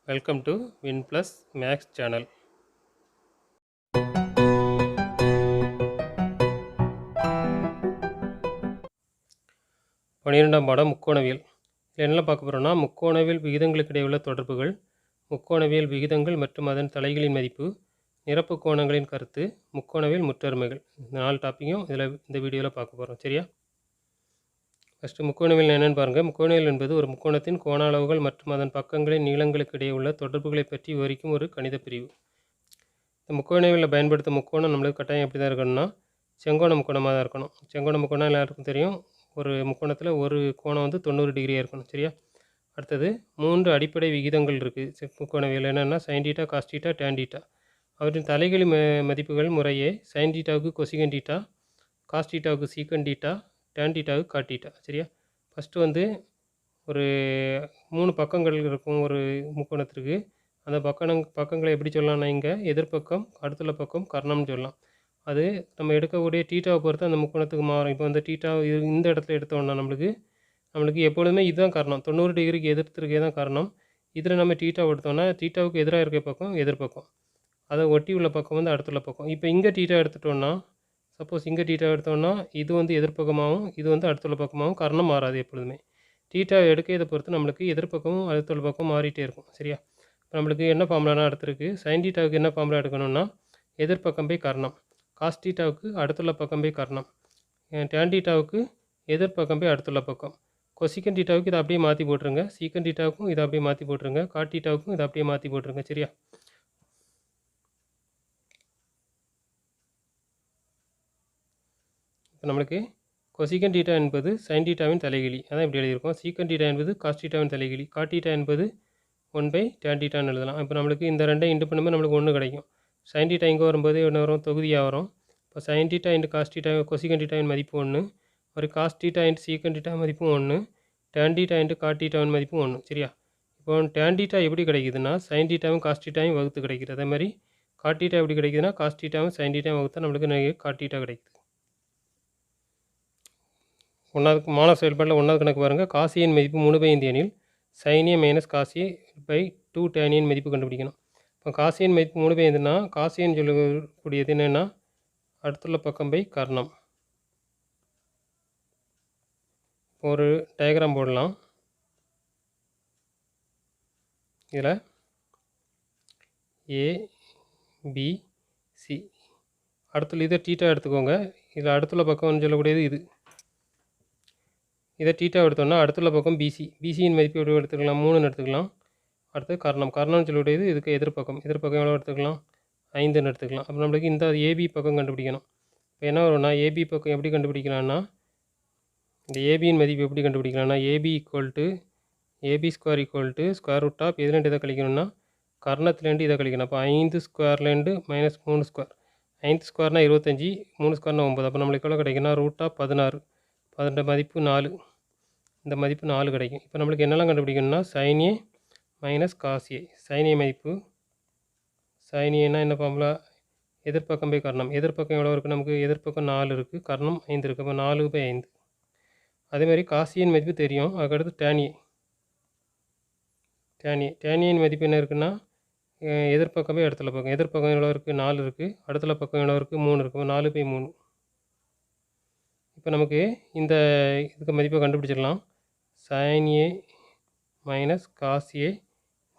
Welcome to Win Plus Maths channel. 12ஆம் பாடம் முக்கோணவியல். இதில் என்ன பார்க்க போகிறோம்னா, முக்கோணவியல் விகிதங்களுக்கு இடையே உள்ள தொடர்புகள், முக்கோணவியல் விகிதங்கள் மற்றும் அதன் தலைகளின் மதிப்பு, நிரப்பு கோணங்களின் கருத்து, முக்கோணவியல் முற்றொருமைகள். இந்த 4 டாப்பிக்கும் இந்த வீடியோவில் பார்க்க போகிறோம். சரியா? ஃபஸ்ட்டு முக்கோணவியல் என்னென்னு பாருங்கள். முக்கோணவியல் என்பது ஒரு முக்கோணத்தின் கோண அளவுகள் மற்றும் அதன் பக்கங்களின் நீளங்களுக்கு இடையே உள்ள தொடர்புகளை பற்றி விவரிக்கும் ஒரு கணித பிரிவு. இந்த முக்கோணவியலில் பயன்படுத்தும் முக்கோணம் நம்மளுக்கு கட்டாயம் எப்படி தான் இருக்கணும்னா, செங்கோண முக்கோணமாக தான் இருக்கணும். செங்கோண முக்கோணம் எல்லாருக்கும் தெரியும். ஒரு முக்கோணத்தில் ஒரு கோணம் வந்து 90 டிகிரியாக இருக்கணும். சரியா? அடுத்தது 3 அடிப்படை விகிதங்கள் இருக்குது முக்கோணவியல். என்னென்னா sine theta, cos theta, tan theta. அவற்றின் தலைகளின் மதிப்புகள் முறையே சைன் டீட்டாவுக்கு கொசிகன் டீட்டா, காஸ் டீட்டாவுக்கு சீக்கன் டீட்டா, டேன் டீட்டாவுக்கு காட் டீட்டா. சரியா? ஃபஸ்ட்டு வந்து ஒரு 3 பக்கங்கள் இருக்கும் ஒரு முக்கோணத்திற்கு. அந்த பக்கங்களை எப்படி சொல்லலாம்னா, இங்கே எதிர்பக்கம், அடுத்துள்ள பக்கம், கர்ணம்னு சொல்லலாம். அது நம்ம எடுக்கக்கூடிய டீட்டாவை பொறுத்து அந்த முக்கோணத்துக்கு மாறும். இப்போ வந்து டீட்டா இந்த இடத்துல எடுத்தோம்னா நம்மளுக்கு எப்பொழுதுமே இதுதான் காரணம். 90 டிகிரிக்கு எதிர்த்திருக்கே தான் காரணம். இதில் நம்ம டீட்டாவை எடுத்தோம்னா டீட்டாவுக்கு எதிராக இருக்க பக்கம் எதிர்பக்கம், அதை ஒட்டி உள்ள பக்கம் வந்து அடுத்துள்ள பக்கம். இப்போ இங்கே டீட்டா எடுத்துட்டோம்னா, சப்போஸ் இங்கே டீட்டா எடுத்தோம்னா இது வந்து எதிர்பக்கமாகவும் இது வந்து அடுத்துள்ள பக்கமாகவும் கர்ணம் மாறாது எப்பொழுதுமே. டீட்டா எடுக்கிறதை பொறுத்து நம்மளுக்கு எதிர்பக்கமும் அடுத்துள்ள பக்கம் மாறிட்டே இருக்கும். சரியா? இப்போ நம்மளுக்கு என்ன ஃபார்முலானா அடுத்திருக்கு. சைன் டீட்டாவுக்கு என்ன ஃபார்முலா எடுக்கணும்னா, எதிர்பக்கம் பை கர்ணம். காஸ் டீட்டாவுக்கு அடுத்துள்ள பக்கம் பை கர்ணம். டேன் டீட்டாவுக்கு எதிர்பக்கம் பை அடுத்துள்ள பக்கம். கொசிக்கன் டீட்டாவுக்கு இதை அப்படியே மாற்றி போட்டுருங்க. சீக்கன் டீட்டாவுக்கும் இதை அப்படியே மாற்றி போட்டுருங்க. காட் டீட்டாவுக்கும் இதை அப்படியே மாற்றி போட்டுருங்க. சரியா? இப்போ நம்மளுக்கு கொசிகன் டீட்டா என்பது சைன் டீட்டாவின் தலைகிழி. அதான் இப்படி எழுதியிருக்கோம். சீக்கன் டீட்டா என்பது காஸ் டீட்டாவின் தலைகிழி. காட் டீட்டா என்பது 1 டேன் டீட்டான்னு எழுதலாம். இப்போ நம்மளுக்கு இந்த ரெண்டையும் இன்ட்டு பண்ணும்போது நம்மளுக்கு 1 கிடைக்கும். சைன் டீட்டா இங்கே வரும்போது என்ன வரும்? தொகுதியாக வரும். இப்போ sine theta into cos theta cosecant டீட்டாவின் மதிப்பு 1, ஒரு cos theta into secant theta மதிப்பும் 1, டேன் டீட்டா இன்ட்டு காட் டீட்டாவின் மதிப்பும் 1. சரியா? இப்போ டேன் டீட்டா எப்படி கிடைக்குதுன்னா, சைன் டீட்டாவும் காஸ் டீட்டாவும் வகுத்து கிடைக்குது. அதே மாதிரி காட் டீட்டா எப்படி கிடைக்குதுன்னா, காஸ் டீட்டாவும் சைன் டீட்டாவும் வகுத்தா நம்மளுக்கு காட் டீட்டா கிடைக்குது. 1வது மாணவர் செயல்பாட்டில் 1வது கணக்கு பாருங்கள். காசியின் மதிப்பு 3/5 எனில் சைனிய மைனஸ் காசியை பை 2 டேனியின் மதிப்பு கண்டுபிடிக்கணும். இப்போ காசியின் மதிப்பு 3/5னா காசியன் சொல்லக்கூடியது என்னென்னா அடுத்துள்ள பக்கம் பை கர்ணம். இப்போ ஒரு டயக்ராம் போடலாம். இதில் ஏபிசி அடுத்துள்ள இதை டீட்டா எடுத்துக்கோங்க. இதில் அடுத்துள்ள பக்கம்னு சொல்லக்கூடியது இது. இதை டீட்டா எடுத்தோம்னா அடுத்துள்ள பக்கம் பிசி. பிசியின் மதிப்பு எப்படி எடுத்துக்கலாம்? 3ன்னு எடுத்துக்கலாம். அடுத்து கர்ணம்னு சொல்லக்கூடியது இதுக்கு எதிர்பக்கம் எவ்வளோ எடுத்துக்கலாம்? 5ன்னு எடுத்துக்கலாம். அப்போ நம்மளுக்கு இந்த ஏபி பக்கம் கண்டுபிடிக்கணும். இப்போ என்ன வரும்னா, ஏபி பக்கம் எப்படி கண்டுபிடிக்கலாம்னா, இந்த ஏபியின் மதிப்பு எப்படி கண்டுபிடிக்கலாம்னா, AB square equal to square root of எதுலேருந்து இதை கழிக்கணும்னா கர்ணத்துலேருந்து இதை கழிக்கணும். அப்போ 5 ஸ்கொயர்லேருந்து மைனஸ் 3 ஸ்கொயர். 5 ஸ்கொயர்னா 25, 3 ஸ்கொயர்னா 9. அப்போ நம்மளுக்கு எவ்வளோ கிடைக்குன்னா ரூட் ஆஃப் 16. அதோட மதிப்பு 4. இந்த மதிப்பு 4 கிடைக்கும். இப்போ நம்மளுக்கு என்னெல்லாம் கண்டுபிடிக்கணும்னா, sine A minus cos A. Sine A மதிப்பு, சைன் ஏன்னா என்ன ஃபார்முலா? எதிர்பக்கம் பை கர்ணம். எதிர்பக்கம் எவ்வளோ இருக்குது? நமக்கு எதிர்பக்கம் 4 இருக்குது, கர்ணம் 5 இருக்குது. அப்போ 4/5. அதேமாதிரி காசியின் மதிப்பு தெரியும். அதுக்கடுத்து டேன் ஏயின் மதிப்பு என்ன இருக்குன்னா, எதிர்பக்கம் பை அடுத்துள்ள பக்கம். எதிர்பக்கம் எவ்வளோ இருக்குது? 4 இருக்குது. அடுத்துள்ள பக்கம் எவ்வளோ இருக்குது? 3 இருக்குது. 4/3. இப்போ நமக்கு இந்த இதுக்கு மதிப்பை கண்டுபிடிச்சிடலாம். Sine A minus cos A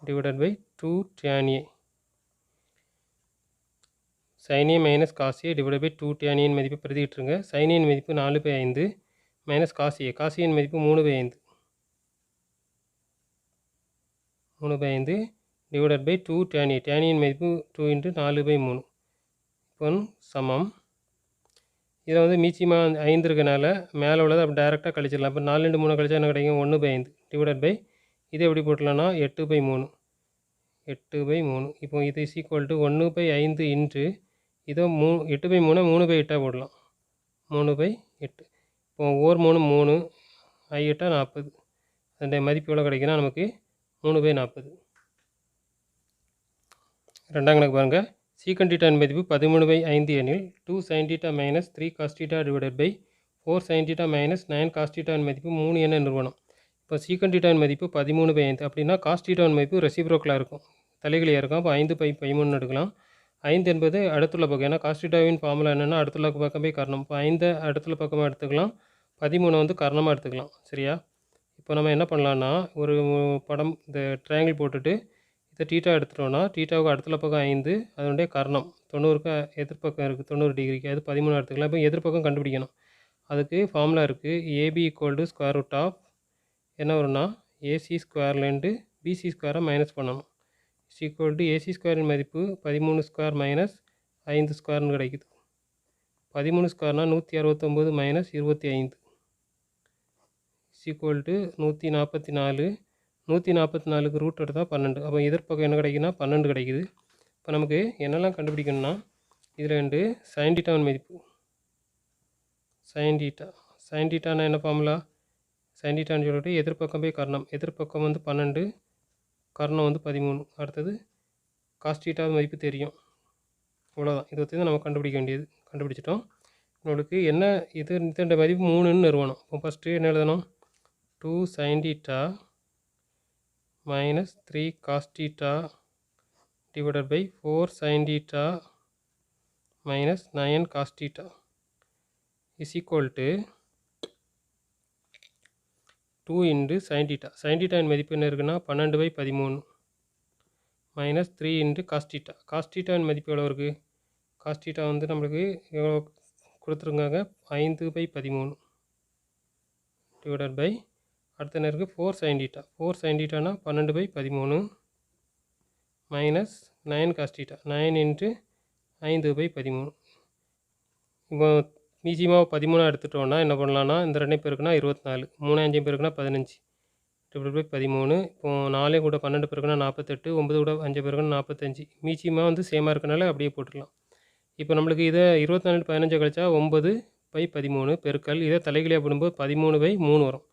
divided by 2 tan A. Sine A minus cos A divide by 2 tan ஏன் மதிப்பை பிரதிக்கிட்டுருங்க. சைன் ஏன் மதிப்பு 4/5 மைனஸ் காஸ் ஏன் மதிப்பு 3/5. 3/5 divided by 2 tan A. Tan ஏன் மதிப்பு 2 × 4/3. இப்போ சமம். இதில் வந்து மீச்சியமாக 5 இருக்கனால மேலே உள்ளதை அப்படி டைரெக்டாக கழிச்சிடலாம். இப்போ 4 × 3 கழிச்சா என்ன கிடைக்கும்? 1/5 டிவைடட் பை இதை எப்படி போட்டலாம்னா 8/3. 8/3. இப்போ இது இஸ் ஈக்குவல் டு 1/5 இன்ட்டு இதோ 8/3 3/8 போடலாம். 3/8. இப்போ ஒவ்வொரு 3 8 40. அதோடைய மதிப்பு எவ்வளோ கிடைக்குன்னா நமக்கு 3/40. 2ஆம் கணக்கு பாருங்கள். சீக்கன் டீட்டாவின் மதிப்பு 13/5 எனில் 2 sine theta minus 3 cos theta divided by 4 sine theta minus 9 cos டீட்டாவின் மதிப்பு 3 என நிறுவனம். இப்போ சீக்கண்ட் டீட்டாவின் மதிப்பு 13/5 அப்படின்னா காஸ் டீட்டாவின் மதிப்பு ரெசிப்ரோக்கலாக இருக்கும், தலைகீழியாக இருக்கும். அப்போ 5/13 எடுக்கலாம். 5 என்பது அடுத்துள்ள பக்கம், ஏன்னா காஸ் டீட்டாவின் ஃபார்முலா என்னென்னா அடுத்துள்ள பக்கமே கர்ணம். இப்போ 5 அடுத்துள்ள பக்கமாக எடுத்துக்கலாம், 13 வந்து கர்ணமாக எடுத்துக்கலாம். சரியா? இப்போ நம்ம என்ன பண்ணலான்னா, ஒரு படம் இந்த ட்ரையாங்கிள் போட்டுட்டு இதை டீட்டா எடுத்துட்டோன்னா, டீட்டாவுக்கு அடுத்துள்ள பக்கம் 5, அதனுடைய கர்ணம் 90க்கு எதிர்பக்கம் இருக்குது, 90 டிகிரிக்கு, அது 13 எடுத்துக்கலாம். இப்போ எதிர்பக்கம் கண்டுபிடிக்கணும். அதுக்கு ஃபார்முலா இருக்குது. AB equal to square root of என்ன வரும்னா ஏசி ஸ்கொயர்லேருந்து பிசி ஸ்கொயரை மைனஸ் பண்ணணும். இஸ் ஈக்குவல் டு ஏசி ஸ்கொயரின் மதிப்பு 13 ஸ்கொயர் மைனஸ் 5 ஸ்கொயர்னு கிடைக்குது. 13 ஸ்கொயர்னால் 169 மைனஸ் 25 இஸ் ஈக்குவல் டு 144. 144க்கு ரூட் எடுத்தால் 12. அப்போ எதிர்பக்கம் என்ன கிடைக்குன்னா 12 கிடைக்குது. இப்போ நமக்கு என்னெல்லாம் கண்டுபிடிக்கணும்னா, இதில் ரெண்டு சைன் டீட்டாவின் மதிப்பு, சைன் டீட்டானா என்ன ஃபார்முலா, சைன் டீட்டான்னு சொல்லிட்டு எதிர்பக்கம் போய் கர்ணம், எதிர்பக்கம் வந்து 12, கர்ணம் வந்து 13. அடுத்தது காஸ் டீட்டா மதிப்பு தெரியும், இவ்வளோதான். இதை வச்சு தான் நம்ம கண்டுபிடிக்க வேண்டியது. கண்டுபிடிச்சிட்டோம். உங்களுக்கு என்ன இதோட மதிப்பு 3ன்னு நிறுவனம். இப்போ ஃபஸ்ட்டு என்ன எழுதணும், 2 sin theta minus 3 cos theta divided by 4 sin theta minus 9 cos theta is equal to 2 into sin theta. sin theta இன் மதிப்பு என்ன இருக்குன்னா 12/13 minus 3 into cos theta. cos theta இன் மதிப்பு எவ்வளோ இருக்குது, cos theta வந்து நம்மளுக்கு எவ்வளோ கொடுத்துருக்காங்க, 5/13 divided by அடுத்த என்ன இருக்குது 4 sin theta. 4 sin thetaனா 12/13 minus 9 cos theta, 9 into 5/13. இப்போ மீசியமாக 13 எடுத்துட்டோன்னா என்ன பண்ணலான்னா, இந்த 2 பேருக்குன்னா 24, 3 5 பேருக்குன்னா 15 13. இப்போ 4 கூட 12 பேருக்குன்னா 48, 9 கூட 5 பேருக்குன்னா 45. மீசியமாக வந்து சேமாக இருக்கனால அப்படியே போட்டுடலாம். இப்போ நம்மளுக்கு இதை 24 15 கழிச்சா 9/13 பெருக்கல், இதை தலைகீழியாக போடும்போது 13/3 வரும்.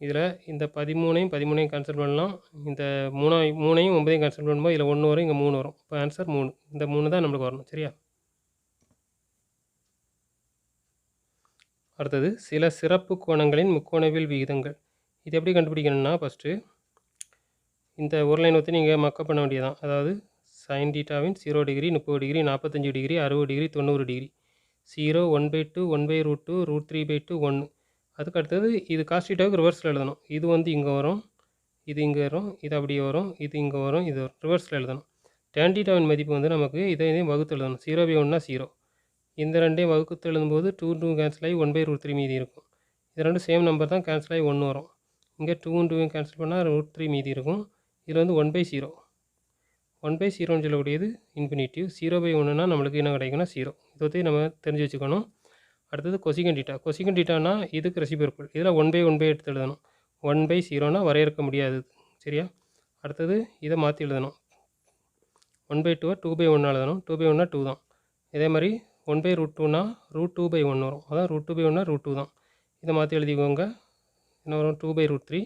இதில் இந்த 13ஐயும் கேன்சல் பண்ணலாம், இந்த 3ஐயும் 9ஐயும் கேன்சல் பண்ணும்போது இதில் 1 வரும், இங்கே 3 வரும். இப்போ ஆன்சர் 3. இந்த 3 தான் நம்மளுக்கு வரணும். சரியா? அடுத்தது சில சிறப்பு கோணங்களின் முக்கோணவியல் விகிதங்கள். இது எப்படி கண்டுபிடிக்கணும்னா, ஃபஸ்ட்டு இந்த ஒரு லைன் வச்சு நீங்கள் மக்கப் பண்ண வேண்டியதான். அதாவது சைன் டீட்டாவின் 0 degree, 30 degree, 45 degree, 60 degree, 90 degree, 0, 1/2, 1/√2, √3/2, 1. அதுக்கு அடுத்தது இது காஸ் டீட்டாவுக்கு ரிவர்ஸில் எழுதணும். இது வந்து இங்கே வரும், இது இங்கே வரும், இது அப்படியே வரும், இது இங்கே வரும், இது வரும், ரிவர்ஸில் எழுதணும். டேன் டீட்டாவின் மதிப்பு வந்து நமக்கு இதையும் வகுத்து எழுதணும். 0/1னா 0, இந்த ரெண்டையும் வகுத்து எழுதும்போது 2 கேன்சல் ஆகி 1/√3 மீதி இருக்கும். இது ரெண்டும் சேம் நம்பர் தான், கேன்சல் ஆகி 1 வரும். இங்கே 2 கேன்சல் பண்ணால் √3 மீதி இருக்கும். இதில் வந்து 1/0, 1/0ன்னு சொல்லக்கூடியது இன்ஃபினிட்டிவ். 0/1னா நம்மளுக்கு என்ன கிடைக்குன்னா 0. இதை பற்றி நம்ம தெரிஞ்சு வச்சுக்கணும். அடுத்தது கொசிகன் டீட்டா. கொசிகன் டீட்டானா இதுக்கு ரெசிபிரோக்கல், இதில் 1/1 எடுத்து எழுதணும். 1/0னா வரையறுக்க முடியாது. சரியா? அடுத்தது இதை மாற்றி எழுதணும். 1/2 2/1 எழுதணும். 2/1னா 2 தான். இதே மாதிரி 1/√2னா √2/1 வரும். அதான் √2/1னா √2 தான். இதை மாற்றி எழுதிக்கோங்க. என்ன வரும், 2/√3.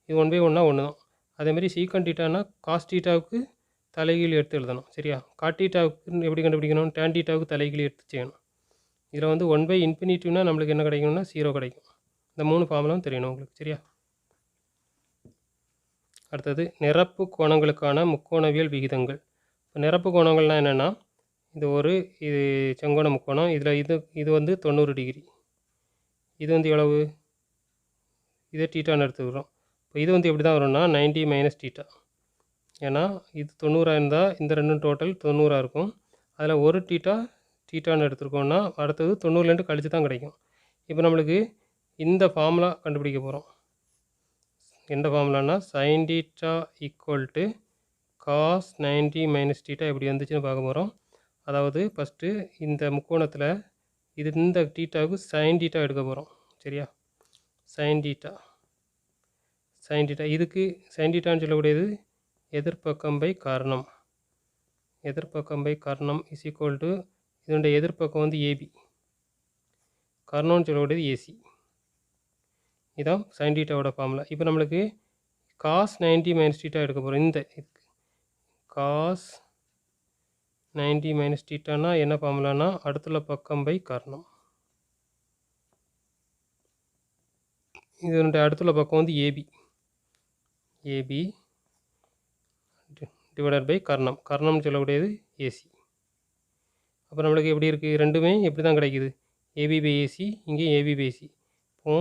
இது 1/1னா 1 தான். அதேமாதிரி சீக்கன் டீட்டானா காஸ் டீட்டாவுக்கு தலைகீழ் எடுத்து எழுதணும். சரியா? காட் டீட்டாவுக்கு எப்படி கண்டுபிடிக்கணும், டேன் டீட்டாவுக்கு தலைகீழ் எடுத்து செய்யணும். இதில் வந்து 1/∞ நம்மளுக்கு என்ன கிடைக்கும்னா 0 கிடைக்கும். இந்த 3 ஃபார்முலாவும் தெரியணும் உங்களுக்கு. சரியா? அடுத்தது நிரப்பு கோணங்களுக்கான முக்கோணவியல் விகிதங்கள். இப்போ நிரப்பு கோணங்கள்னால் என்னென்னா, இது செங்கோண முக்கோணம், இதில் இது வந்து 90 டிகிரி, இது வந்து எவ்வளவு, இதே டீட்டான்னு எடுத்துக்கிறோம். இப்போ இது வந்து எப்படி தான் வரும்னா 90 மைனஸ் டீட்டா. ஏன்னா இது 90 இருந்தால் இந்த ரெண்டும் டோட்டல் 90 இருக்கும். அதில் ஒரு டீட்டான்னு எடுத்துருக்கோன்னா அடுத்தது 90லேருந்து கழித்து தான் கிடைக்கும். இப்போ நம்மளுக்கு இந்த ஃபார்முலா கண்டுபிடிக்க போகிறோம். எந்த ஃபார்முலானா sine theta equal to cos 90 minus theta எப்படி வந்துச்சுன்னு பார்க்க போகிறோம். அதாவது ஃபஸ்ட்டு இந்த முக்கோணத்தில் இந்த டீட்டாவுக்கு சைன் டீட்டா எடுக்க போகிறோம். சரியா? சைன் டீட்டா இதுக்கு சைன் டீட்டான்னு சொல்லக்கூடியது எதிர்பக்கம் பை காரணம். எதிர்பக்கம் பை காரணம் இஸ் ஈக்குவல் டு இதனுடைய எதிர்பக்கம் வந்து ஏபி, காரணம்னு சொல்லக்கூடியது ஏசி. இதான் சைன் டீட்டாவோட ஃபார்முலா. இப்போ நம்மளுக்கு காஸ் 90 மைனஸ் டீட்டா எடுக்க போகிறோம். இந்த காஸ் 90 மைனஸ் டீட்டானா என்ன ஃபார்முலானா அடுத்துள்ள பக்கம் பை காரணம். இதனுடைய அடுத்துள்ள பக்கம் வந்து ஏபி டிவைடட் பை கர்ணம்னு சொல்லக்கூடியது ஏசி. அப்போ நம்மளுக்கு எப்படி இருக்குது, ரெண்டுமே எப்படி தான் கிடைக்குது, ஏபி பை ஏசி, இங்கே ஏபி பை ஏசி. இப்போ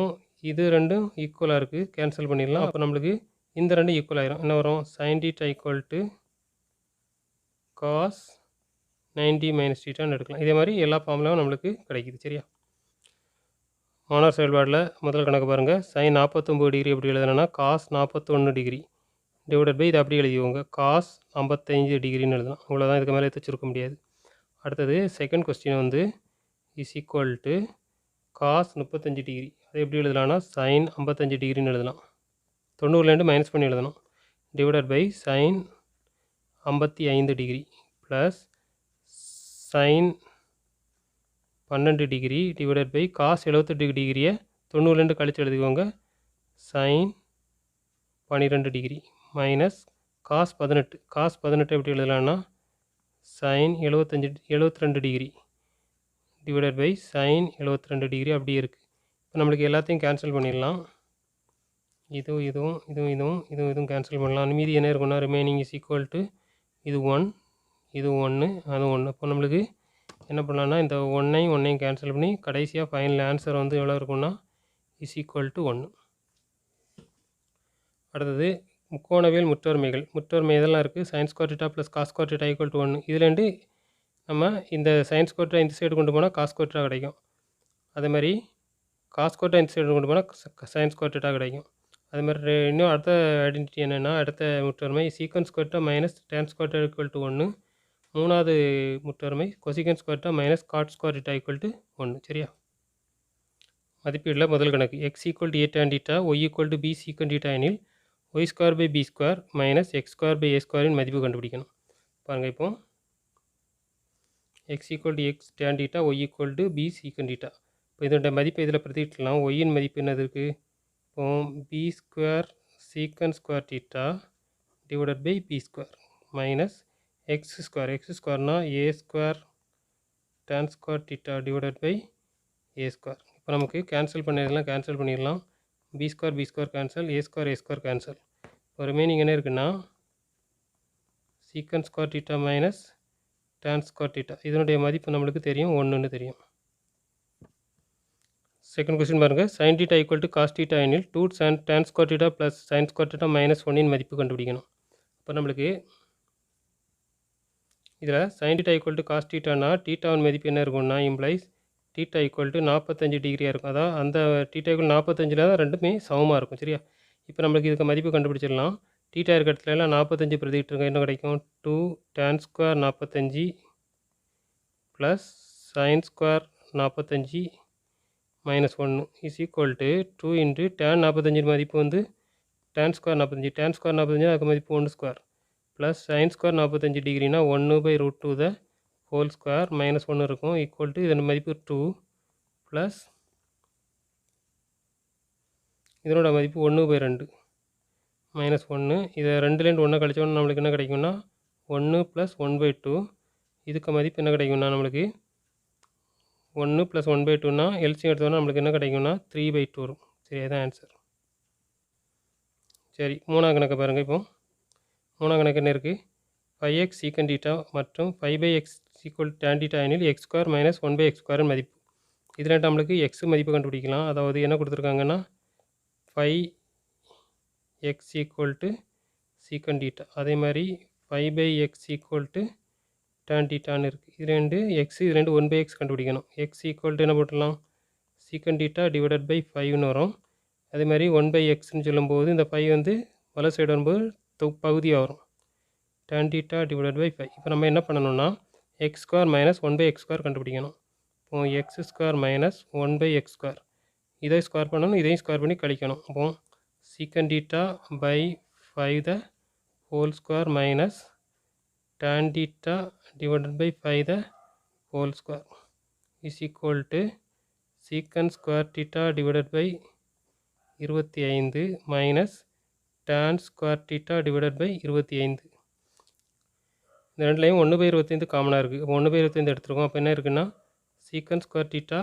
இது ரெண்டும் ஈக்குவலாக இருக்குது, கேன்சல் பண்ணிடலாம். அப்போ நம்மளுக்கு இந்த ரெண்டும் ஈக்குவல் ஆயிரும். என்ன வரும், sine theta equal to cos 90 minus டீட்டான்னு எடுக்கலாம். இதே மாதிரி எல்லா ஃபார்முலாவும் நம்மளுக்கு கிடைக்குது. சரியா, மாணவர் செயல்பாடில் முதல் கணக்கு பாருங்கள். சைன் 49 டிகிரி எப்படி எழுதுனா காஸ் 41 டிகிரி டிவைடட் பை இதை அப்படி எழுதிவோங்க, காஸ் 55 டிகிரின்னு எழுதலாம். இவ்வளோதான், இதுக்கு மேலே எடுத்து வச்சுருக்க முடியாது. அடுத்தது செகண்ட் கொஸ்டின் வந்து is equal to cos 35 degree, அதை எப்படி எழுதலாம்னா சைன் 55 டிகிரின்னு எழுதலாம். 90லேருந்து மைனஸ் பண்ணி எழுதணும். Divided by sine 55 degree plus sine 12 degree divided by cos 78 டிகிரியை 90லேருந்து கழித்து எழுதிக்கோங்க, சைன் 12 டிகிரி மைனஸ் காஸ் 18 எப்படி எழுதலாம்னா sine 72 degree divided by sine 72 degree அப்படியே இருக்குது. இப்போ நம்மளுக்கு எல்லாத்தையும் கேன்சல் பண்ணிடலாம். இதுவும் கேன்சல் பண்ணலாம். மீதி என்ன இருக்குன்னா ரிமைனிங் இஸ் ஈக்குவல் டு இது 1 இது 1 அது 1. இப்போ நம்மளுக்கு என்ன பண்ணலான்னா இந்த ஒன்னையும் கேன்சல் பண்ணி கடைசியாக ஃபைனல் ஆன்சர் வந்து எவ்வளோ இருக்குன்னா இஸ் ஈக்குவல் டு 1. அடுத்தது முக்கோணவியல் முற்றொருமை இதெல்லாம் இருக்குது. Sine square theta plus cos square theta equal to 1. இதுலேருந்து நம்ம இந்த சைன் ஸ்கொயர் டீட்டா இந்த சைடு கொண்டு போனால் காஸ் ஸ்கொயர் டீட்டா கிடைக்கும். அதேமாதிரி காஸ் ஸ்கொயர் டீட்டா இந்த சைடு கொண்டு போனால் சைன் ஸ்கொயர் டீட்டா கிடைக்கும். அதேமாதிரி இன்னும் அடுத்த ஐடென்டிட்டி என்னென்னா, அடுத்த முற்றொருமை secant square theta minus tan square theta equal to 1. மூணாவது முற்றொருமை cosecant square theta minus cot square theta equal to 1. சரியா, மதிப்பீடில் முதல் கணக்கு X equal to A tan theta Y equal to B secant theta எனில் Y square by B square minus X square by A ஸ்கொயரின் மதிப்பு கண்டுபிடிக்கணும். பாருங்கள், இப்போ X equal to X tan theta Y equal to B secant theta. இப்போ இதோட மதிப்பை இதில் பிரதியிடலாம். ஒய்யின் மதிப்பு என்னது இருக்குது, இப்போ B square secant square theta divided by B square minus X ஸ்கொயர்னால் A square tan square theta divided by A square. இப்போ நமக்கு கேன்சல் பண்ணிடலாம். B square cancel, A square cancel. இப்போ ரிமைனிங் என்ன இருக்குன்னா secant square theta minus tan square theta. இதனுடைய மதிப்பு நம்மளுக்கு தெரியும், 1ன்னு தெரியும். செகண்ட் கொஸ்டின் பாருங்கள். Sine theta equal to cos theta எனில் 2 tan square theta plus sine square theta minus 1இன் மதிப்பு கண்டுபிடிக்கணும். இப்போ நம்மளுக்கு இதில் sine theta equal to cos டீட்டானா டீட்டாவின் மதிப்பு என்ன இருக்கும்னா இம்ப்ளைஸ் டீட்டா ஈக்குவல் டு 45 டிகிரியாக இருக்கும். அதாவது அந்த டீட்டா ஈக்குவல் 45ல் தான் ரெண்டுமே சமமாக இருக்கும். சரியா, இப்போ நம்மளுக்கு இதுக்கு மதிப்பு கண்டுபிடிச்சிடலாம். டீட்டா இருக்கிற இடத்துல எல்லாம் 45 பிரதிக்கிட்டு என்ன கிடைக்கும், 2 tan square 45 plus sine square 45 minus 1 is equal to 2 into tan 45 மதிப்பு வந்து டேன் ஸ்கொயர் 45 அதுக்கு மதிப்பு 1 ஸ்கொயர் ப்ளஸ் சைன் ஸ்கொயர் 45 டிகிரினா 1/√2 த ஹோல் ஸ்கொயர் மைனஸ் 1 இருக்கும் ஈக்குவல் டு இதன் மதிப்பு 2 ப்ளஸ் இதனோட மதிப்பு 1/2 மைனஸ் 1. இதை 2லேருந்து 1 கழிச்சோன்னா நம்மளுக்கு என்ன கிடைக்கும்னா 1 ப்ளஸ் 1/2. இதுக்கு மதிப்பு என்ன கிடைக்கும்னா நம்மளுக்கு 1 ப்ளஸ் 1/2னா எல்சியம் எடுத்தோன்னா நம்மளுக்கு என்ன கிடைக்கும்னா 3/2 வரும். சரி, அதுதான் ஆன்சர். சரி, மூணாம் கணக்கை பாருங்கள். இப்போ மூணாம் கணக்கு என்ன இருக்குது, 5x சீக்கன் டீட்டா மற்றும் 5/x ஈக்குவல் டேன் டீட்டா எனில் எக்ஸ் ஸ்கொயர் மைனஸ் 1/x ஸ்கொயரின் மதிப்பு. இதில் நம்மளுக்கு எக்ஸ் மதிப்பு கண்டுபிடிக்கலாம். அதாவது என்ன கொடுத்துருக்காங்கன்னா 5x ஈக்குவல் டு சீக்கன் டீட்டா, அதே மாதிரி 5/x ஈக்குவல் டு டேன் டீட்டான்னு இருக்குது. இது ரெண்டு எக்ஸ், இது ரெண்டு 1/x கண்டுபிடிக்கணும். எக்ஸ் ஈக்குவல் டு என்ன போட்டுடலாம், சீக்கன் டீட்டா டிவைடட் பை 5ன்னு வரும். அதே மாதிரி 1/xன்னு சொல்லும்போது இந்த 5 வந்து வலது சைடு வரும்போது பகுதியாக வரும், tan theta divided by 5. இப்போ நம்ம என்ன பண்ணணும்னா X square minus 1/x square கண்டுபிடிக்கணும். இப்போ x square minus 1/x square இதை ஸ்கொயர் பண்ணணும், இதையும் ஸ்கொயர் பண்ணி கழிக்கணும். அப்போ secant theta by 5 the whole square minus tan theta divided by 5 the whole square is equal to secant square theta divided by 25 minus tan square theta divided by 25. இந்த ரெண்டுலையும் 1/25 காமனாக இருக்குது. இப்போ 1/25 எடுத்துருக்கோம். அப்போ என்ன இருக்குன்னா secant square theta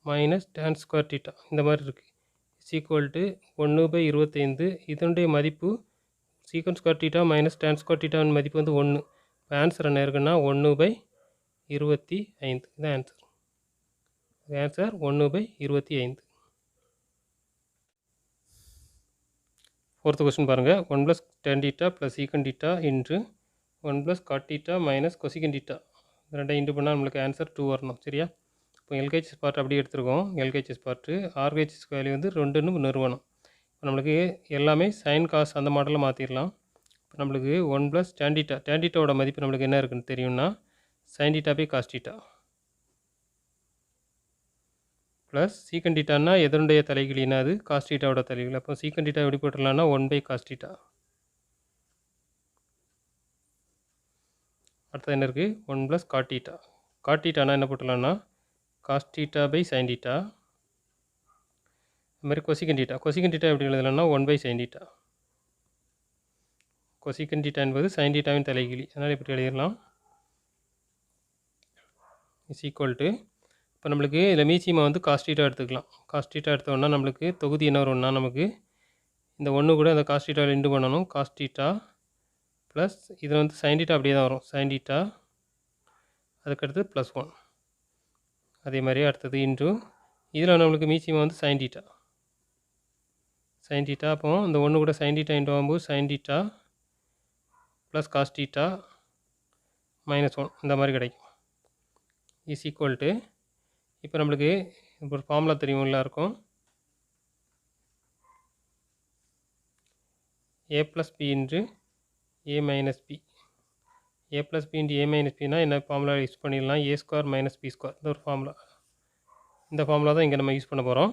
minus tan square theta இந்த மாதிரி இருக்குது. 1/25. இதனுடைய மதிப்பு secant square theta minus tan square தீட்டாவின் மதிப்பு வந்து 1. இப்போ ஆன்சர் என்ன இருக்குன்னா 1/25. இதுதான் ஆன்சர். ஆன்சர் 1/25. ஃபோர்த் கொஸ்டின் பாருங்கள். 1 + tan θ + secant θ into 1 + cot θ minus கொசிகன் θ. ரெண்டையும் இன்ட்டு பண்ணால் நம்மளுக்கு ஆன்சர் 2 வரணும். சரியா? இப்போ எல்ஹெச்எஸ் பார்ட் அப்படியே எடுத்துருக்கோம். எல்ஹெச்எஸ் பார்ட்டு ஆர்ஹெச்எஸ் வேல்யூ வந்து 2ன்னு நிறுவனம். இப்போ நம்மளுக்கு எல்லாமே சைன் காஸ் அந்த மாடலில் மாற்றிடலாம். இப்போ நம்மளுக்கு 1 + tan θ. tan θவோட மதிப்பு நம்மளுக்கு என்ன இருக்குன்னு தெரியும்னா sin θ / cos θ ப்ளஸ் சீக்கன் θன்னா எதனுடைய தலைகிழினா அது காஸ் θவோட தலைகிழி. அப்போ சீக்கன் θ எப்படி போட்டுடலாம்னா 1/cos θ. அடுத்தது என்ன இருக்குது? 1 + cot θ. cot θனா என்ன போட்டுடலாம்னா cos θ / sin θ. அது மாதிரி கொசிகன் θ. கொசிகன் θ எப்படி எழுதலாம்னா 1/sin θ. கொசிகன் θ என்பது sin θவின் தலைகிழி. அதனால் இப்படி எழுதிடலாம். இஸ் ஈக்குவல் டு இப்போ நம்மளுக்கு இதில் மீச்சியமா வந்து cos θ எடுத்துக்கலாம். cos θ எடுத்தோம்னா நம்மளுக்கு தொகுதி என்ன வரும்னா நமக்கு இந்த 1 கூட அந்த cos θ இன்டு பண்ணணும். cos θ ப்ளஸ் இதில் வந்து sin θ அப்படியே தான் வரும். sin θ அதுக்கடுத்து +1. அதே மாதிரி அடுத்தது இன்ட்டு இதில் நம்மளுக்கு மீச்சியமா வந்து sin θ. sin θ அப்போ இந்த 1 கூட sin θ இன்ட்டு ஆகும்போது sin θ ப்ளஸ் cos θ -1 இந்த மாதிரி கிடைக்கும். இஸ் ஈக்குவல் டு இப்போ நம்மளுக்கு இப்போ ஒரு ஃபார்முலா தெரியும் எல்லாருக்கும். a + b into a - b. a + b into a - bனா என்ன ஃபார்முலா யூஸ் பண்ணிடலாம்? a² - b². இந்த ஒரு ஃபார்முலா. இந்த ஃபார்முலா தான் இங்கே நம்ம யூஸ் பண்ண போகிறோம்.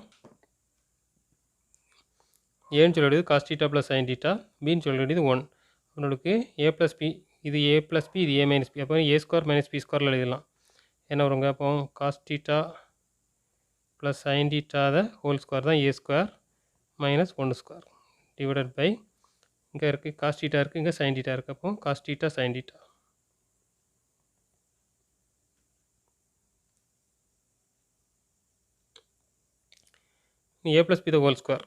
ஏன்னு சொல்ல வேண்டியது cos θ + sin θ, பின்னு சொல்ல வேண்டியது 1. நம்மளுக்கு a + b இது a + b இது a - b. அப்போ a² - b² எழுதலாம். என்ன வருங்க? அப்போ cos θ + sin θ ஹோல் ஸ்கொயர் தான் a² - 1² டிவைடட் பை இங்கே இருக்குது cos θ இருக்குது, இங்கே sin θ இருக்குது. அப்போ cos θ sin θ. a + b the whole square.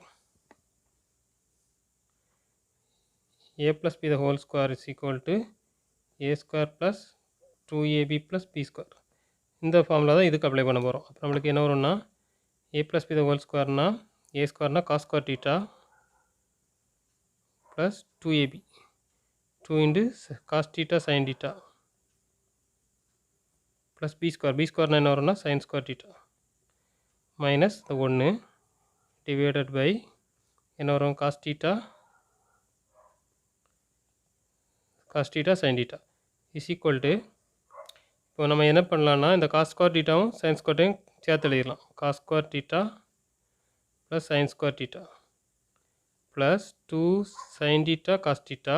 a + b the whole square is equal to a² + 2ab + b². இந்த ஃபார்முலா தான் இதுக்கு அப்ளை பண்ண போகிறோம். அப்போ நம்மளுக்கு என்ன வரும்னா a + b the whole squareனா a² cos square θ plus 2ab 2 into cos θ sin θ plus b²னா என்ன வரும்னா sin square θ மைனஸ் இந்த 1 டிவைடட் பை என்ன வரும்? cos θ sin θ is equal to இப்போ நம்ம என்ன பண்ணலான்னா இந்த cos square θவும் sin square θவும் சேர்த்து எழுதிடலாம். cos square θ plus sin square θ plus 2 sin θ cos θ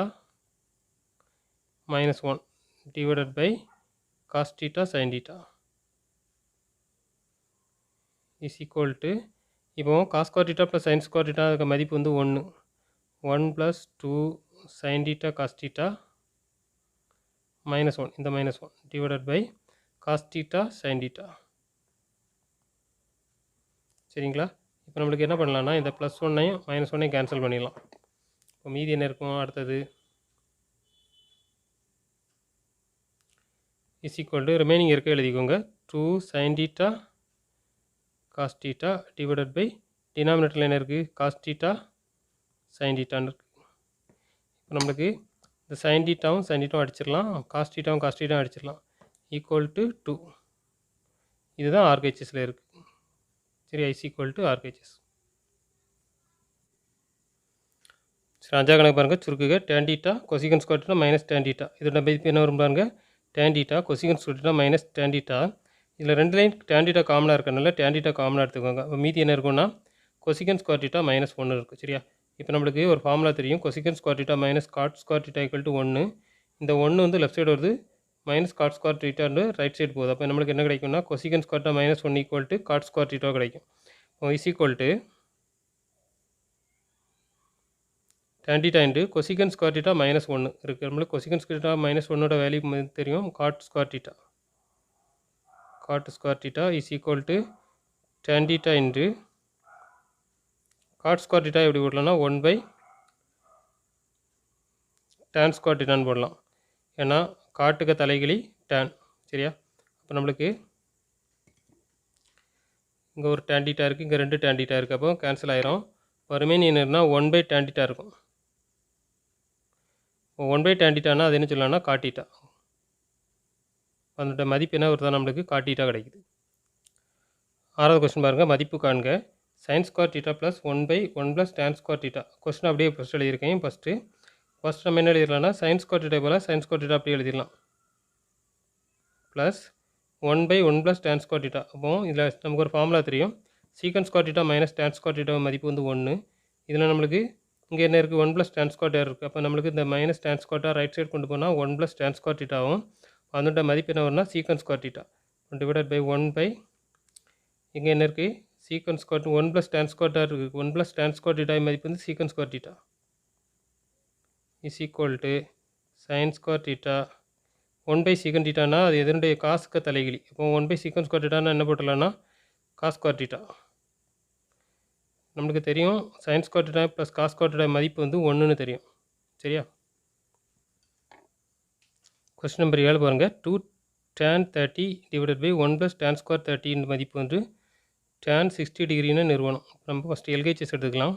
-1 divided by cos θ sin θ is equal to இப்போ cos square θ plus sin square θ அதுக்கு மதிப்பு வந்து 1 + 2 sin θ cos θ -1 இந்த -1 டிவைடட் பை cos θ sin θ. சரிங்களா? இப்போ நம்மளுக்கு என்ன பண்ணலான்னா இந்த +1ஐயும் -1ஐயும் கேன்சல் பண்ணிடலாம். இப்போ மீதி என்ன இருக்கும்? அடுத்தது இஸ் ஈக்குவல் டு ரிமைனிங் இருக்க எழுதிக்கோங்க. 2 sin θ cos θ டிவைடட் பை டினாமினேட்டரில் என்ன இருக்குது? cos θ sin θன்னு இருக்குது. இப்போ நம்மளுக்கு இந்த sin θவும் sin θவும் அடிச்சிடலாம், cos θவும் cos θவும் அடிச்சிடலாம். Equal to 2. இதுதான் ஆர்ஹெச்எஸில் இருக்குது. சரி, இஸ் ஈக்குவல் டு ஆர்ஹெச்எஸ். சரி, 5ஆம் கணக்கு பாருங்கள். சுருக்குக tan θ cosecant square θ minus tan θ. இதோட மதிப்பு என்ன வரும் பாருங்கள்? tan θ cosecant square θ minus tan θ. இதில் 2 லைன் tan θ காமனாக இருக்கிறனால tan θ காமனாக எடுத்துக்கோங்க. அப்போ மீதி என்ன இருக்குன்னா கொசிகன் ஸ்கொயர் θ -1 இருக்குது. சரியா? இப்போ நம்மளுக்கு ஒரு ஃபார்முலா தெரியும். Cosecant square θ minus cot square θ equal to 1. இந்த 1 வந்து லெஃப்ட் சைடு வருது, minus cot square θ right side போகுது. அப்போ நம்மளுக்கு என்ன கிடைக்கும்னா cosecant square θ -1 equal to cot square θ கிடைக்கும். Is equal to tan θ into cosecant square θ -1 இருக்குது. நம்மளுக்கு கொசிகன் ஸ்கொயர் θ -1ஓட வேல்யூ தெரியும், cot square θ. Cot square θ is equal to tan θ into God square theta எப்படி போடலாம்னா 1/tan ஸ்கொயர் டீட்டான்னு போடலாம். ஏன்னா காட்டுக்கு தலைகிலி tan. சரியா? அப்போ நம்மளுக்கு இங்கே ஒரு tan டீட்டா இருக்குது, இங்கே 2 tan டீட்டா இருக்குது. அப்போ கேன்சல் ஆயிரும். இப்போ ரிமைனிங் என்னன்னா 1/tan டீட்டா இருக்கும். 1/tan டீட்டானா அது என்ன சொல்லலாம்னா காட் டீட்டா. அதோட மதிப்பு என்ன வருதா நம்மளுக்கு காட் டீட்டா கிடைக்குது. 6வது கொஸ்டின் பாருங்கள். மதிப்பு காண்க. sin square theta plus 1/1 + tan square theta. Question அப்படியே ஃபஸ்ட் எழுதியிருக்கேன். ஃபஸ்ட் நம்ம என்ன எழுதிடலாம்னா sin ஸ்கொயர் டீட்டா போல் sin ஸ்கொயர் டீட்டா அப்படியே எழுதிடலாம். Plus 1/1 + tan square theta. அப்போ இதில் நமக்கு ஒரு ஃபார்முலா தெரியும். சீக்கன் square theta minus tan square theta மதிப்பு வந்து 1. இதில் நம்மளுக்கு இங்கே என்ன இருக்குது 1 + tan ஸ்கொயர் டீட்டா இருக்குது. அப்போ நம்மளுக்கு இந்த minus tan square theta right side கொண்டு போனால் 1 + tan ஸ்கொயர் டீட்டாவும் அதோட மதிப்பு என்ன வரும்னா சீக்கன் ஸ்கொயர் டீட்டா டிவைடட் பை 1 இங்கே என்ன இருக்குது சீக்கன் ஸ்கொயர் 1 + tan ஸ்கொயர் டீட்டா இருக்குது. 1 + tan ஸ்கொயர் டீட்டா மதிப்பு வந்து சீக்கன் square theta is equal to sin square theta 1/secant டீட்டானா அது எதனுடைய காசுக்கு தலைகிலி. இப்போ 1/secant ஸ்கொயர் டீட்டானா என்ன போட்டுடலாம்னா காஸ் ஸ்கொயர் டீட்டா. நம்மளுக்கு தெரியும் sin square theta plus cos square theta மதிப்பு வந்து 1ன்னு தெரியும். சரியா? கொஸ்டின் நம்பர் 7 பாருங்கள். 2tan 30 divided by 1 + tan square 30 மதிப்பு வந்து tan 60 டிகிரின்னு நிறுவனம். நம்ம ஃபஸ்ட்டு LHS எடுத்துக்கலாம்.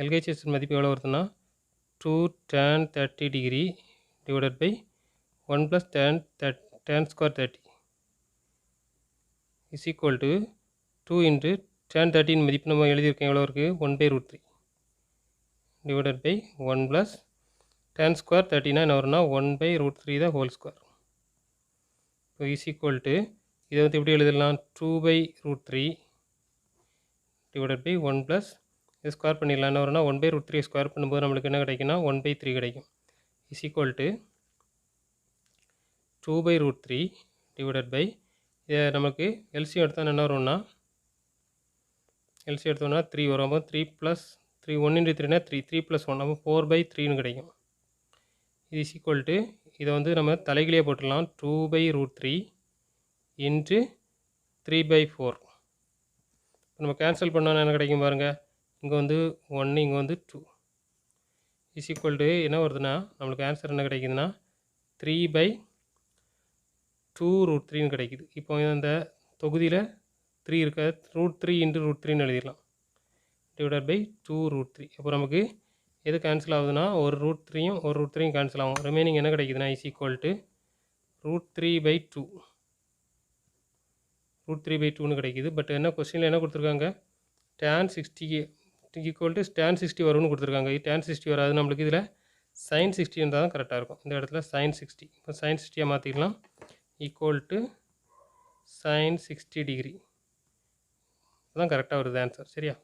LHS மதிப்பு எவ்வளோ வருதுன்னா 2tan 30 degree divided by 1 + tan square 30 is equal to 2 into tan 30 மதிப்பு நம்ம எழுதியிருக்கேன். எவ்வளோ இருக்குது 1/√3 டிவைடட் பை 1 + tan ஸ்கொயர் 30னா என்ன வரும்னா 1/√3 தான் ஹோல் ஸ்கொயர். இப்போ இஸ் ஈக்குவல் டு இதை வந்து எப்படி எழுதலாம் 2/√3 டிவைடட் பை 1 + இது ஸ்கொயர் பண்ணிடலாம். என்ன வரும்னா 1/√3 ஸ்கொயர் பண்ணும்போது நம்மளுக்கு என்ன கிடைக்குன்னா 1/3 கிடைக்கும். Is equal to 2/√3 divided by இதை நமக்கு எல்சிஎம் எடுத்தால் என்ன வரும்னா எல்சிஎம் எடுத்தோம்னா 3 வரும். அப்போ 3 + 3 1 × 3னா 3 3 + 1 அப்போ 4/3ன்னு கிடைக்கும். இது இஸ் ஈக்குவல் டு இதை வந்து நம்ம தலைகிலேயே போட்டுடலாம் 2/√3 இன்ட்டு 3/4. நம்ம கேன்சல் பண்ணோன்னா என்ன கிடைக்கும் பாருங்கள். இங்கே வந்து 1 இங்கே வந்து 2 இஸ் ஈக்குவல் டு என்ன வருதுன்னா நம்மளுக்கு ஆன்சர் என்ன கிடைக்குதுன்னா 3/2√3ன்னு கிடைக்குது. இப்போ இந்த தொகுதியில் 3 இருக்க √3 × √3ன்னு எழுதிடலாம் டிவைடட் பை 2√3. அப்போ நமக்கு எது கேன்சல் ஆகுதுன்னா ஒரு √3யும் ஒரு √3யும் கேன்சல் ஆகும். ரிமைனிங் என்ன கிடைக்குதுன்னா இஸ் ஈக்குவல் டு √3/2 √3/2ன்னு கிடைக்குது. பட் என்ன கொஸ்டினில் என்ன கொடுத்துருக்காங்க tan 60 ஈக்குவல் டு tan 60 வரும்னு கொடுத்துருக்காங்க. tan 60 வராது. நம்மளுக்கு இதில் sin 60 இருந்தால் தான் கரெக்டாக இருக்கும். இந்த இடத்துல sin 60 இப்போ sin 60யாக மாற்றிக்கலாம் ஈக்குவல் டு sin 60 டிகிரி. அதுதான் கரெக்டாக வருது ஆன்சர். சரியா?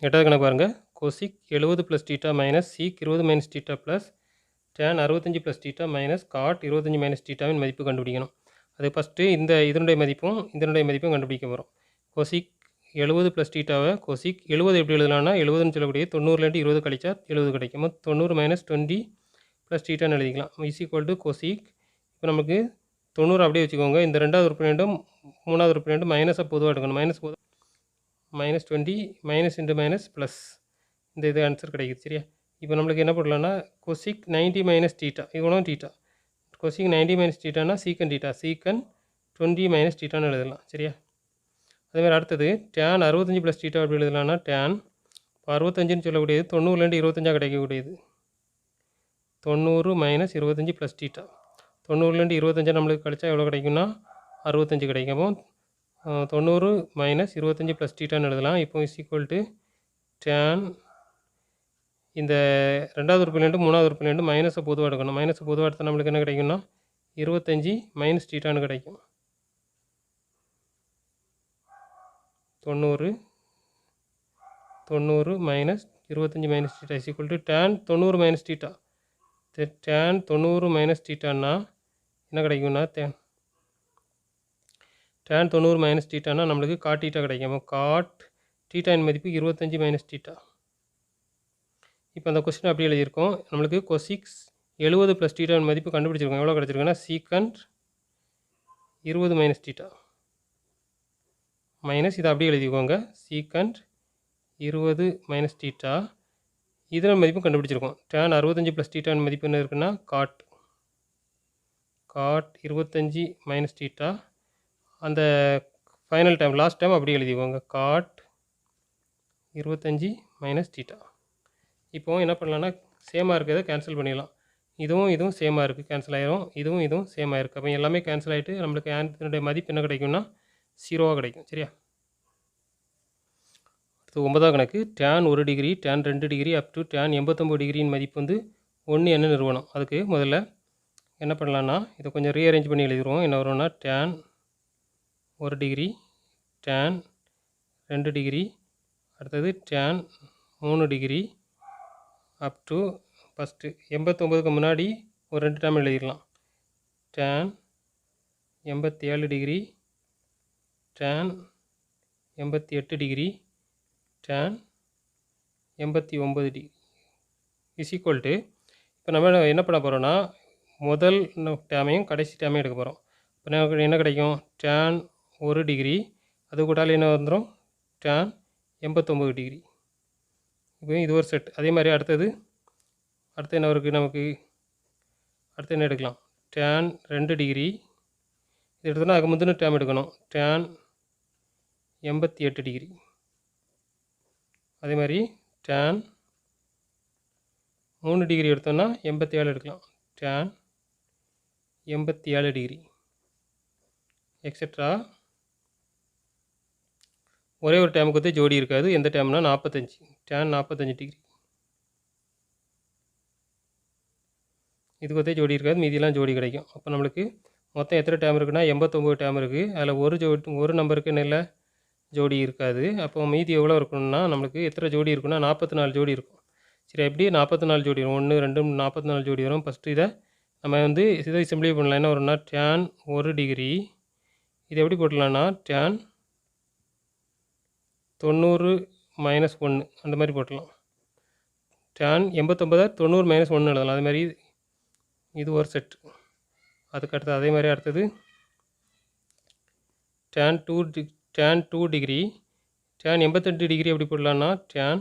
8வது கணக்கு பாருங்கள். Cosec 70 + theta minus sec 20 - theta plus tan 65 + theta minus cot 25 - டீட்டாவின் மதிப்பு கண்டுபிடிக்கணும். அது ஃபஸ்ட்டு இதனுடைய மதிப்பும் கண்டுபிடிக்க போகிறோம். கொசிக் 70 + டீட்டாவை கொசிக் 70 எப்படி எழுதலாம்னா 70ன்னு சொல்லக்கூடிய 90லேருந்து 20 கழிச்சா 70 கிடைக்கும். 90 - 20 + டீட்டான்னு எழுதிக்கலாம். இஸ் ஈக்குவல் டு கொசிக் இப்போ நமக்கு 90 அப்படியே வச்சுக்கோங்க. இந்த 2வது உறுப்பினரும் 3வது உறுப்பினரும் மைனஸை பொதுவாக எடுக்கணும். -20 மைனஸ் இன்ட்டு மைனஸ் ப்ளஸ் இந்த இது ஆன்சர் கிடைக்குது. சரியா? இப்போ நம்மளுக்கு என்ன பண்ணலாம்னா கொசிக் 90 - டீட்டா இவ்வளோ டீட்டா கொசிக் 90 - டீட்டானா சீக்கன் டீட்டா சீக்கன் 20 - டீட்டான்னு எழுதலாம். சரியா? அதேமாதிரி அடுத்தது tan 65 + டீட்டா எப்படி எழுதலாம்னா tan 65ன்னு சொல்லக்கூடியது 90லேருந்து 25 கிடைக்கக்கூடியது 90 - 25 + டீட்டா 90லேருந்து 25 நம்மளுக்கு கழிச்சா எவ்வளோ கிடைக்கும்னா 65 கிடைக்கும். அப்போ 90 - 25 + டீட்டான்னு எழுதலாம். இப்போ இஸ் ஈக்குவல் டு tan இந்த 2வது உறுப்பிலேருந்து 3வது உறுப்பிலேருந்து மைனஸை பொதுவாக எடுக்கணும். மைனஸை பொதுவாக எடுத்தால் நம்மளுக்கு என்ன கிடைக்கும்னா 25 - டீட்டான்னு கிடைக்கும். 90 - 25 - theta is equal to tan 90 - theta. tan 90 - டீட்டான்னா என்ன கிடைக்கும்னா tan 90 - டீட்டானா நம்மளுக்கு காட் டீட்டா கிடைக்கும். காட் டீட்டாவின் மதிப்பு 25 - டீட்டா. இப்போ அந்த கொஸ்டின் அப்படி எழுதியிருக்கோம். நம்மளுக்கு கொசிக்ஸ் 70 + டீட்டாவின் மதிப்பு கண்டுபிடிச்சிருக்கோம். எவ்வளோ கிடச்சிருக்குன்னா சீக்கண்ட் 20 - டீட்டா மைனஸ் இதை அப்படியே எழுதிக்கோங்க. Secant 20 minus theta. இதன் மதிப்பும் கண்டுபிடிச்சிருக்கோம். tan 65 ப்ளஸ் தீட்டாவின் மதிப்பு என்ன இருக்குன்னா காட் 25 மைனஸ் தீட்டா. அந்த ஃபைனல் டைம் லாஸ்ட் டைம் அப்படியே எழுதிக்கோங்க. Cot 25 minus theta. இப்போது என்ன பண்ணலான்னா சேமாக இருக்கிறத கேன்சல் பண்ணிடலாம். இதுவும் சேமாக இருக்குது, கேன்சல் ஆயிரும். இதுவும் சேமாக இருக்குது. அப்போ எல்லாமே கேன்சல் ஆகிட்டு நம்மளுக்கு ஆன்சருடைய மதிப்பு என்ன கிடைக்கும்னா 0 கிடைக்கும். சரியா? அடுத்து 9ஆம் கணக்கு. tan 1 degree, tan 2 degree up to tan 89 டிகிரியின் மதிப்பு வந்து 1 என்ன நிறுவனம். அதுக்கு முதல்ல என்ன பண்ணலான்னா இதை கொஞ்சம் ரீஅரேஞ்ச் பண்ணி எழுதிடுவோம். என்ன வரும்னா tan 1 டிகிரி, tan 2 டிகிரி, அடுத்தது tan 3 degree up to first 89க்கு முன்னாடி ஒரு 2 டைம் எழுதிடலாம். tan 87 degree, tan 88 degree, tan 89 degree is equal to இப்போ நம்ம என்ன பண்ண போகிறோன்னா முதல் டேமையும் கடைசி டேமையும் எடுக்க போகிறோம். இப்போ நமக்கு என்ன கிடைக்கும்? tan 1 டிகிரி, அது கூடால என்ன வந்துடும்? tan 89 degree. இப்போ இது ஒரு செட். அதே மாதிரி அடுத்து என்ன இருக்குது நமக்கு? அடுத்து என்ன எடுக்கலாம்? tan 2 டிகிரி, இது எடுத்தோன்னா அதுக்கு முந்தின டேம் எடுக்கணும். tan 88 degree. அதே மாதிரி tan 3 டிகிரி எடுத்தோன்னா 87 எடுக்கலாம். tan 87 degree etcetera. ஒரே ஒரு டேமுக்கு வந்து ஜோடி இருக்காது. எந்த டேம்னா 45, tan 45 டிகிரி. இதுக்கு வந்து ஜோடி இருக்காது, மீதியெல்லாம் ஜோடி கிடைக்கும். அப்போ நம்மளுக்கு மொத்தம் எத்தனை டேம் இருக்குன்னா 89 டேம் இருக்குது. அதில் ஒரு நம்பருக்கு இல்லை ஜோடி இருக்காது. அப்போ மீதி எவ்வளோ இருக்கணும்னா நம்மளுக்கு எத்தனை ஜோடி இருக்குன்னா 44 ஜோடி இருக்கும். சரி, எப்படி 44 ஜோடி வரும்? 1 2 44 ஜோடி வரும். ஃபஸ்ட்டு இதை நம்ம வந்து இதை சிம்பிளை பண்ணலாம். என்ன வரும்னா tan 1 டிகிரி, இது எப்படி போட்டலாம்னா tan 90 மைனஸ் 1 அந்த மாதிரி போட்டலாம். tan 89 90 மைனஸ் 1 எழுதலாம். அதே மாதிரி இது ஒரு செட். அதுக்கடுத்து அதே மாதிரி அடுத்தது tan 2 டிகிரி, tan 88 டிகிரி எப்படி போடலான்னா tan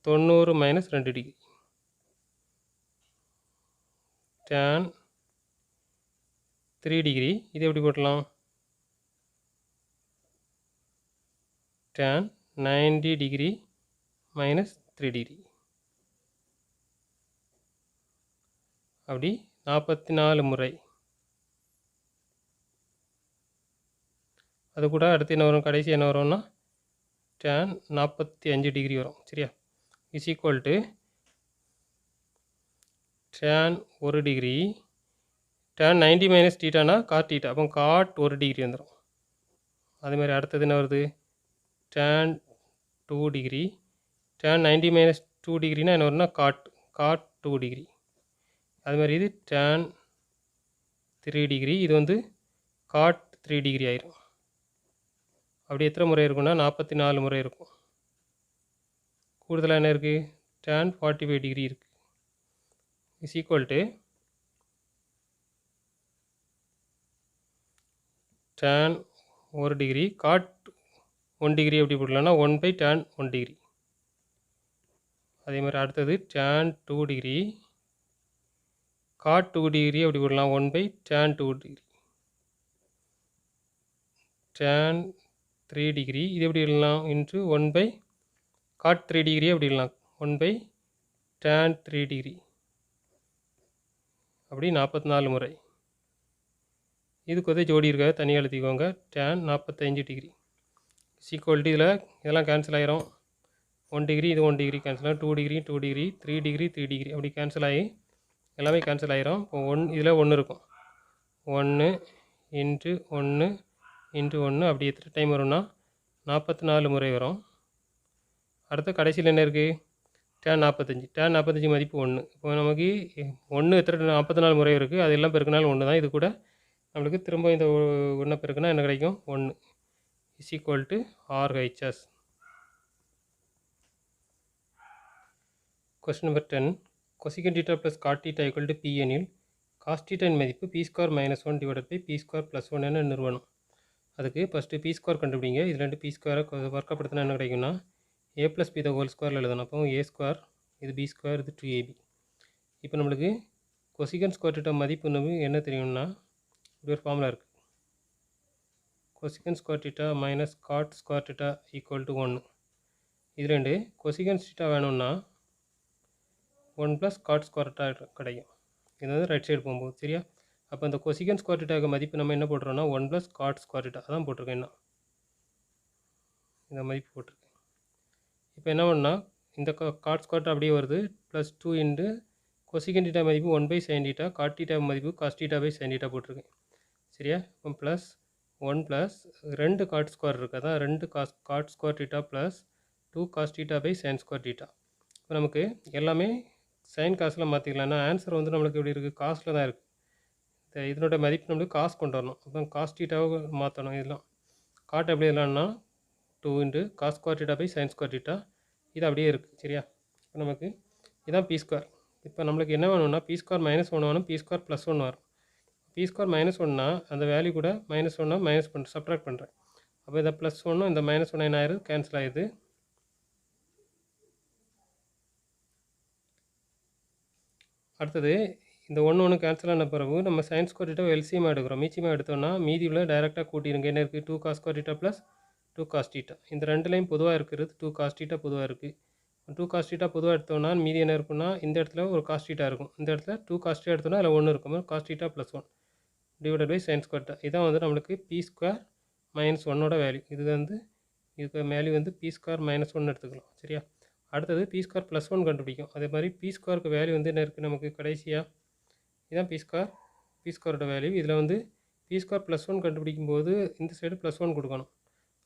90 minus 2 degree, tan 3 degree, இது எப்படி போடலாம்? tan 90 degree minus 3 degree. அப்படி 44 முறை. அது கூட அடுத்து என்ன வரும்? கடைசி என்ன வரும்னா tan 45 டிகிரி வரும். சரியா? Is equal to tan 1 degree, tan 90 minus தீட்டானா காட் தீட்டா, அப்போ காட் 1 டிகிரி வந்துடும். அதேமாதிரி அடுத்தது என்ன வருது? tan 2 டிகிரி, tan 90 மைனஸ் 2 டிகிரினா என்ன வரும்னா காட் 2 டிகிரி. அதுமாதிரி இது tan 3 டிகிரி, இது வந்து காட் 3 டிகிரி ஆயிரும். அப்படி எத்தனை முறை இருக்குன்னா 44 முறை இருக்கும். கூடுதலாக என்ன இருக்குது? tan 45 டிகிரி இருக்குது. Is equal to tan 1 degree cot 1 degree எப்படி போடலாம்னா 1/tan 1 டிகிரி. அதே மாதிரி அடுத்தது tan 2 டிகிரி, காட் 2 டிகிரி எப்படி போடலாம்? 1/tan 2 degree. tan 3 டிகிரி, இது எப்படி எழுதலாம்? இன்ட்டு 1/காட் 3 டிகிரி எப்படி எழுதலாம்? 1/tan 3 degree. அப்படி 44 முறை. இதுக்கு வந்து ஜோடி இருக்காது, தனியாக எழுதிக்கோங்க. tan 45 டிகிரி ஈக்குவல் டு இதெல்லாம் கேன்சல் ஆகிரும். 1 டிகிரி, இது 1 டிகிரி கேன்சல் ஆகும். 2 டிகிரி 2 டிகிரி, 3 டிகிரி 3 டிகிரி அப்படி கேன்சல் ஆகி எல்லாமே கேன்சல் ஆகிரும். இப்போ இதில் 1 இருக்கும். 1 இன்ட்டு 1 இன்ட்டு 1 அப்படி எத்தனை டைம் வரும்னா 44 முறை வரும். அடுத்து கடைசியில் என்ன இருக்குது? tan 45 மதிப்பு 1. இப்போ நமக்கு 1 எத்தனை 44 முறை இருக்குது, அது எல்லாம் பெருக்கினாலும் 1 தான். இது கூட நம்மளுக்கு திரும்ப இந்த 1 பெருக்குனா என்ன கிடைக்கும்? 1 is equal to RHS. Question number 10. Cosecant theta plus cot theta equal to p எனில் காஸ் தீட்டாவின் மதிப்பு p² - 1 / p² + 1 என நிறுவனம். அதுக்கு ஃபஸ்ட்டு பி ஸ்கொயர் கண்டுபிடிங்க. இது 2 பி ஸ்கொயரை வர்க்கப்படுத்தினா என்ன கிடைக்கும்னா a + b ஹோல் ஸ்கொயரில் எழுதணும். அப்போ a ஸ்கொயர், இது b ஸ்கொயர், இது 2ab. இப்போ நம்மளுக்கு கொசிகன் ஸ்கொயர் தீட்டா மதிப்பு என்ன தெரியும்னா இப்படி ஒரு ஃபார்முலா இருக்குது. Cosecant square theta minus cot square theta equal to 1. இது 2 கொசிகன் தீட்டா வேணும்னா 1 + காட் ஸ்கொயர் தீட்டா கிடைக்கும். இது வந்து ரைட் சைடு போகும்போது சரியா. அப்போ இந்த கொசிகன் ஸ்கொயர் தீட்டாவுக்கு மதிப்பு நம்ம என்ன போட்டுறோம்னா 1 + காட் ஸ்கொயர் தீட்டா அதான் போட்டிருக்கேன். என்ன இந்த மதிப்பு போட்டிருக்கேன். இப்போ என்ன பண்ணால் இந்த காட் ஸ்கொயர் அப்படியே வருது +2 இன்ட்டு கொசிகன் தீட்டா மதிப்பு 1/sin தீட்டா, காட் தீட்டா மதிப்பு காஸ் தீட்டா/sin தீட்டா போட்டிருக்கேன் சரியா. இப்போ ப்ளஸ் 1 ப்ளஸ் 2 காட் ஸ்கொயர் இருக்குது, அதான் 2 cot square theta plus 2 cos தீட்டா/sin ஸ்கொயர் தீட்டா. இப்போ நமக்கு எல்லாமே சைன் காசில் மாற்றிக்கலாம். ஏன்னா ஆன்சர் வந்து நம்மளுக்கு எப்படி இருக்குது, காசில் தான் இருக்குது. இதனோட மதிப்பு நம்மளுக்கு காசு கொண்டு வரணும். அப்போ காஸ் தீட்டாவை மாற்றணும். இதெல்லாம் காட் எப்படி இல்லைன்னா 2 இன்ட்டு காஸ் ஸ்கொயர் தீட்டா/sin ஸ்கொயர் தீட்டா, இது அப்படியே இருக்குது சரியா. இப்போ நமக்கு இதுதான் பி ஸ்கொயர். இப்போ நம்மளுக்கு என்ன வேணும்னா பி ஸ்கொயர் -1 வேணும், பி ஸ்கொயர் +1 வரும். பி ஸ்கொயர் -1னா அந்த வேல்யூ கூட -1 மைனஸ் பண்ணுறேன், சப்ட்ராக்ட் பண்ணுறேன். அப்போ இதை +1 இந்த -1 என்ன ஆயிடுது, கேன்சல் ஆயிடுது. அடுத்தது இந்த 1 கேன்சல் ஆன பிறகு நம்ம sin ஸ்கொயர் தீட்டா எல்சிஎம் எடுக்கிறோம். மீச்சியமாக எடுத்தோம்னா மீதியில் டைரெக்டாக கூட்டிடுங்க. என்ன இருக்குது, 2 cos square theta plus 2 cos theta. இந்த ரெண்டுலேயும் பொதுவாக இருக்கிறது 2 காஸ் தீட்டா பொதுவாக இருக்குது. 2 காஸ் தீட்டா பொதுவாக எடுத்தோம்னா மீதி என்ன இருக்குன்னா இந்த இடத்துல ஒரு காஸ் தீட்டா இருக்கும், இந்த இடத்துல 2 காஸ் தீட்டா எடுத்தோம்னா அதில் 1 இருக்கும். Cos theta +1 divided by sin square theta. இதான் வந்து நம்மளுக்கு பி ஸ்கொயர் -1ஓட வேல்யூ. இது வந்து இதுக்கு வேல்யூ வந்து பி ஸ்கொயர் -1 எடுத்துக்கலாம் சரியா. அடுத்தது பி ஸ்கொயர் +1 கண்டுபிடிக்கும். அதே மாதிரி பி ஸ்கொயருக்கு வேல்யூ வந்து என்ன இருக்குது நமக்கு கடைசியாக, இதுதான் பி ஸ்கொயரோட வேல்யூ. இதில் வந்து பி ஸ்கொயர் +1 கண்டுபிடிக்கும் போது இந்த சைடு +1 கொடுக்கணும்.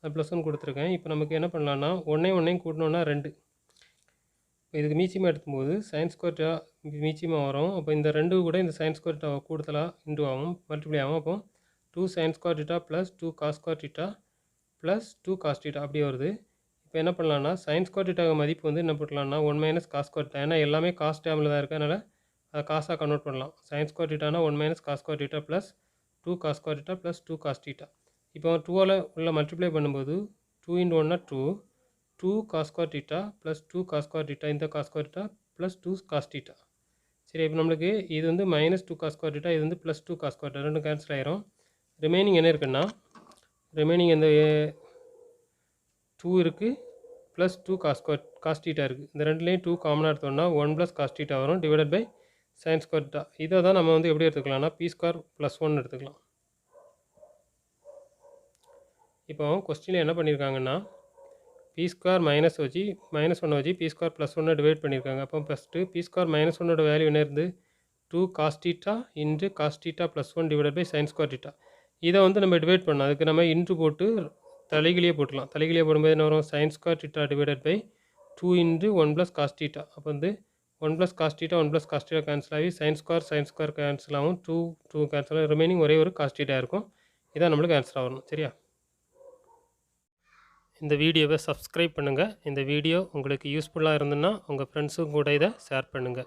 அது +1 கொடுத்துருக்கேன். இப்போ நமக்கு என்ன பண்ணலான்னா 1 கூட்டணுன்னா 2. இதுக்கு மீச்சியமாக எடுக்கும்போது sin ஸ்கொயர் தீட்டா மீச்சியமாக வரும். அப்போ இந்த 2 கூட இந்த sin ஸ்கொயர் தீட்டா கூடுதலாக இன்டு ஆகும், மல்டிப்ளை ஆகும். அப்போ 2 sin square theta plus 2 cos square theta plus 2 cos theta அப்படியே வருது. இப்போ என்ன பண்ணலான்னா sin ஸ்கொயர் தீட்டா மதிப்பு வந்து என்ன போட்டலாம்னா 1 - காஸ் ஸ்கொயர் தீட்டா. ஏன்னா எல்லாமே காஸ் டேர்மில் தான் இருக்குது, அதனால் அதை காசாக கன்வெர்ட் பண்ணலாம். sin ஸ்கொயர் தீட்டானா 1 - cos square theta plus 2 cos square theta plus 2 cos theta. இப்போ 2ஆல் உள்ள மல்டிப்ளை பண்ணும்போது 2 × 1 = 2 cos square theta plus 2 cos square theta, இந்த cos square theta plus 2 cos theta சரி. இப்போ நம்மளுக்கு இது வந்து -2 காஸ் ஸ்கொயர் தீட்டா, இது வந்து +2 காஸ் ஸ்கொயர் தீட்டா, ரெண்டும் கேன்சல் ஆயிரும். ரிமைனிங் என்ன இருக்குன்னா ரிமைனிங் இந்த 2 இருக்குது ப்ளஸ் 2 காஸ் தீட்டா இருக்குது. இந்த ரெண்டுலேயும் 2 காமனாக எடுத்தோம்னா 1 + காஸ் தீட்டா வரும் divided by sin square theta. இதை தான் நம்ம வந்து எப்படி எடுத்துக்கலாம்னா பி ஸ்கொயர் +1 எடுத்துக்கலாம். இப்போ கொஸ்டினில் என்ன பண்ணியிருக்காங்கன்னா பி ஸ்கொயர் -1 வச்சு பி ஸ்கொயர் +1 டிவைட் பண்ணியிருக்காங்க. அப்போ ஃபஸ்ட்டு பி ஸ்கொயர் -1ஓட வேல்யூ என்ன இருந்து 2 cos theta into cos theta +1 divided by sin square theta. இதை வந்து நம்ம டிவைட் பண்ணோம், அதுக்கு நம்ம இன்ட்டு போட்டு தலைகீழியே போட்டுக்கலாம். தலைகீழியே போடும்போது என்ன வரும், sin square theta divided by 2 × 1 + cos theta. அப்போ வந்து 1 + cos theta 1 + cos theta cancel ஆகி sin ஸ்கொயர் கேன்சல் ஆகும், 2 கேன்சல் ஆகும், ரிமைனிங் ஒரே ஒரு காஸ் தீட்டா இருக்கும். இதான் நம்மளுக்கு ஆன்சர் ஆகணும் சரியா. இந்த வீடியோவை சப்ஸ்கிரைப் பண்ணுங்கள். இந்த வீடியோ உங்களுக்கு யூஸ்ஃபுல்லாக இருந்ததுன்னா உங்கள் ஃப்ரெண்ட்ஸும் கூட இதை ஷேர் பண்ணுங்கள்.